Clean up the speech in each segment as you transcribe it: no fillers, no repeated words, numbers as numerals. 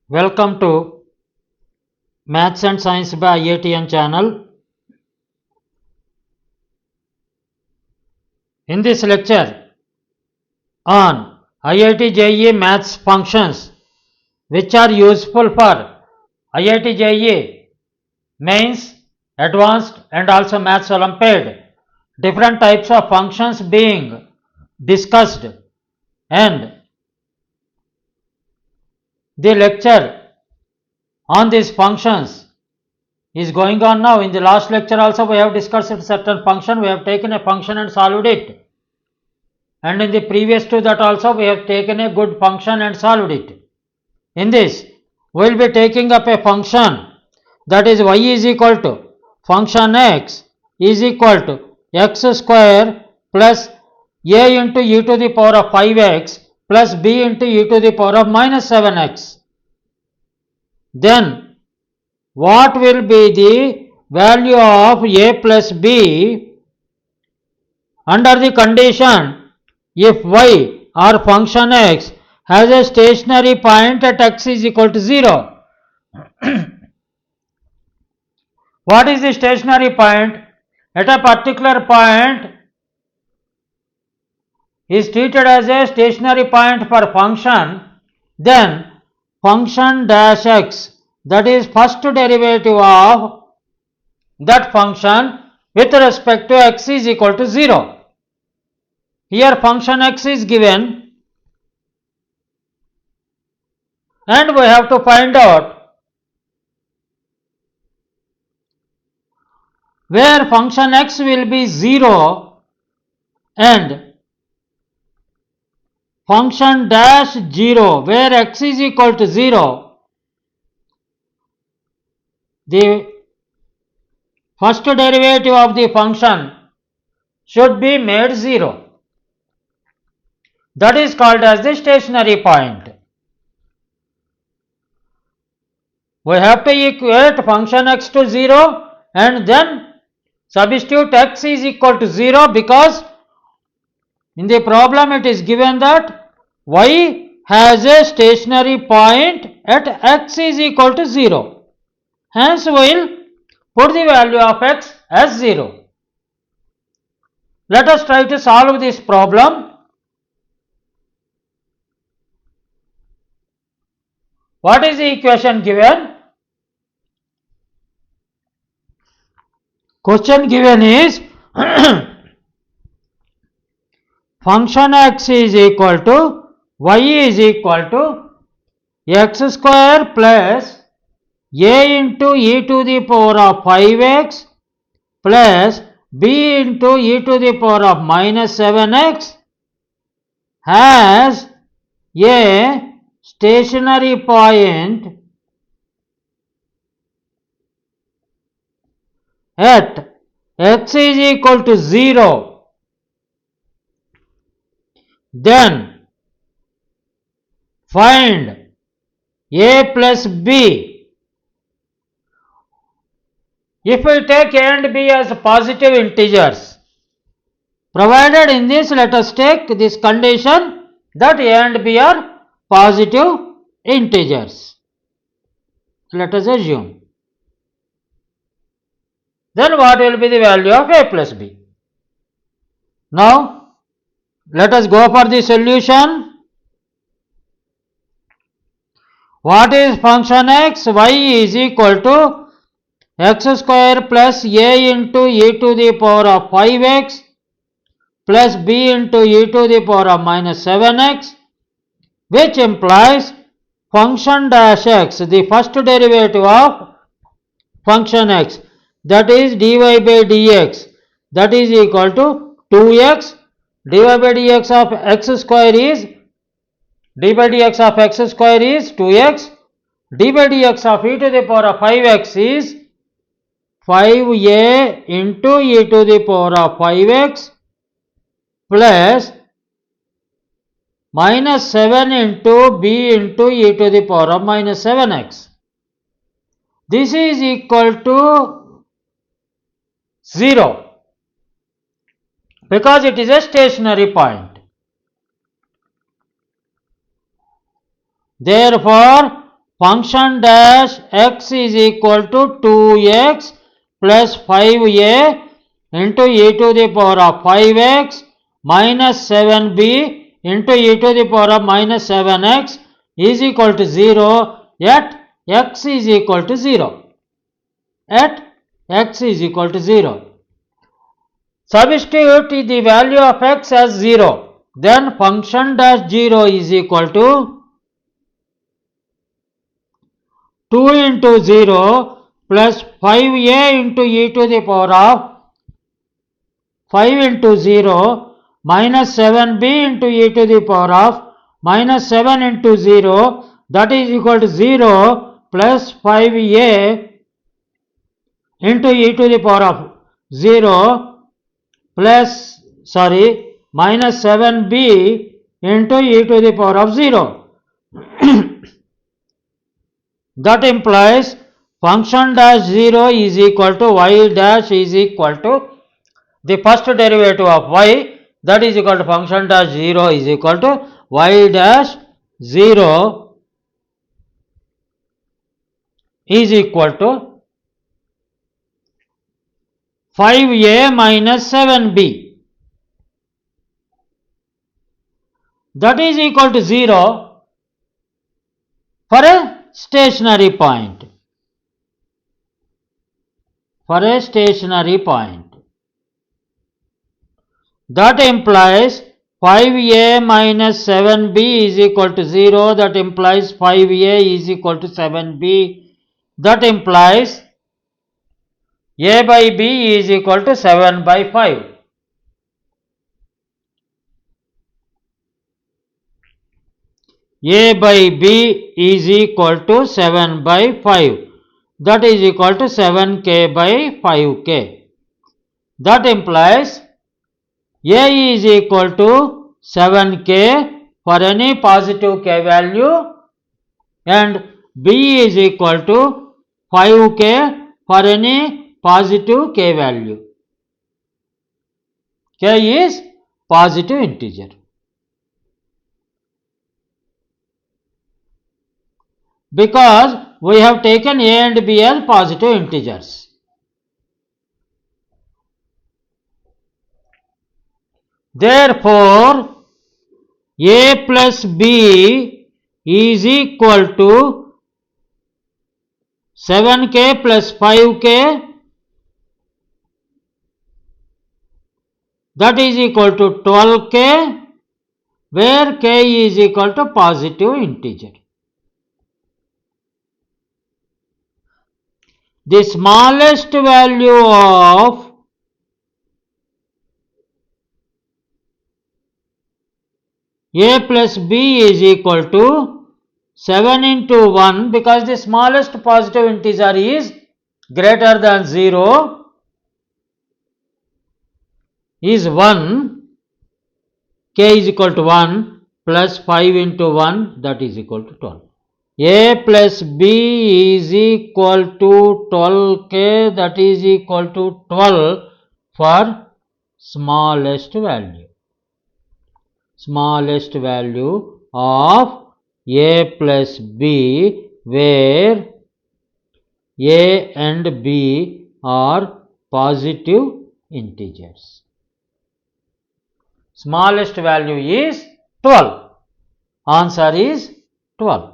Welcome to Maths and Science by IITian channel. In this lecture on IIT JEE Maths Functions, which are useful for IIT JEE Mains, Advanced and also Maths Olympiad, different types of functions being discussed, and the lecture on these functions is going on now. In the last lecture also we have discussed a certain function. We have taken a function and solved it. And in the previous to that also we have taken a good function and solved it. In this we will be taking up a function, that is y is equal to function x is equal to x square plus a into e to the power of 5x plus b into e to the power of minus 7x. Then what will be the value of a plus b under the condition if y or function x has a stationary point at x is equal to 0. What is the stationary point? At a particular point is treated as a stationary point for function, then function dash x, that is first derivative of that function with respect to x is equal to 0. Here function x is given and we have to find out where function x will be 0 and function dash 0 where x is equal to 0. The first derivative of the function should be made 0. That is called as the stationary point. We have to equate function x to 0 and then substitute x is equal to 0, because in the problem it is given that y has a stationary point at x is equal to 0. Hence we will put the value of x as 0. Let us try to solve this problem. What is the equation given? Question given is function x is equal to y is equal to x square plus a into e to the power of 5x plus b into e to the power of minus 7x has a stationary point at x is equal to 0. Then find a plus b. If we take a and b as positive integers, provided in this let us take this condition that a and b are positive integers. Let us assume. Then what will be the value of a plus b? Now let us go for the solution. What is function x? Y is equal to x square plus a into e to the power of 5x plus b into e to the power of minus 7x, which implies function dash x, the first derivative of function x, that is dy by dx, that is equal to 2x. dy by dx of x square is d by dx of x square is 2x. d by dx of e to the power of 5x is 5a into e to the power of 5x plus minus 7 into b into e to the power of minus 7x. This is equal to 0 because it is a stationary point. Therefore function dash x is equal to 2x plus 5a into e to the power of 5x minus 7b into e to the power of minus 7x is equal to 0 at x is equal to 0. At x is equal to 0. Substitute the value of x as 0. Then function dash 0 is equal to 2 into 0 plus 5a into e to the power of 5 into 0 minus 7b into e to the power of minus 7 into 0, that is equal to 0 plus 5a into e to the power of 0 minus 7b into e to the power of 0. That implies function dash 0 is equal to y dash is equal to the first derivative of y, that is equal to function dash 0 is equal to y dash 0 is equal to 5a minus 7b. That is equal to 0 for a stationary point. For a stationary point. That implies 5a minus 7b is equal to 0. That implies 5a is equal to 7b. That implies a by b is equal to 7 by 5. A by b is equal to 7 by 5. That is equal to 7k by 5k. That implies a is equal to 7k for any positive k value and b is equal to 5k for any positive k value. K is positive integer. Because we have taken a and b as positive integers. Therefore, a plus b is equal to 7k plus 5k, that is equal to 12k, where k is equal to positive integer. The smallest value of a plus b is equal to 7 into 1, because the smallest positive integer is greater than 0 is 1, k is equal to 1 plus 5 into 1, that is equal to 12. A plus b is equal to 12k, that is equal to 12 for smallest value. Smallest value of a plus b, where a and b are positive integers. Smallest value is 12. Answer is 12.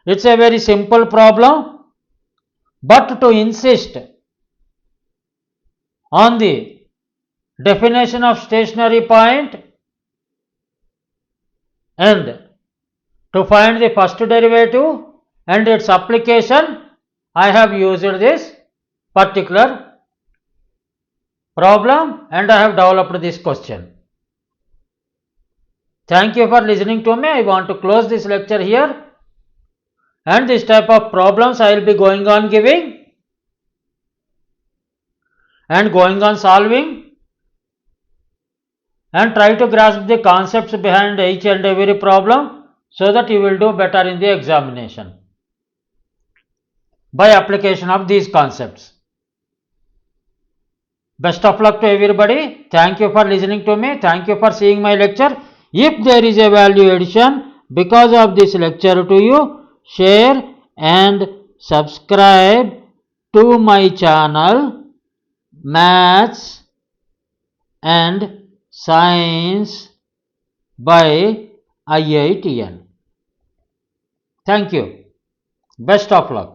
It's a very simple problem, but to insist on the definition of stationary point and to find the first derivative and its application, I have used this particular problem and I have developed this question. Thank you for listening to me. I want to close this lecture here, and this type of problems I will be going on giving and going on solving, and try to grasp the concepts behind each and every problem so that you will do better in the examination by application of these concepts. Best of luck to everybody. Thank you for listening to me. Thank you for seeing my lecture. If there is a value addition, because of this lecture to you. Share and subscribe to my channel Maths and Science by IITian. Thank you. Best of luck.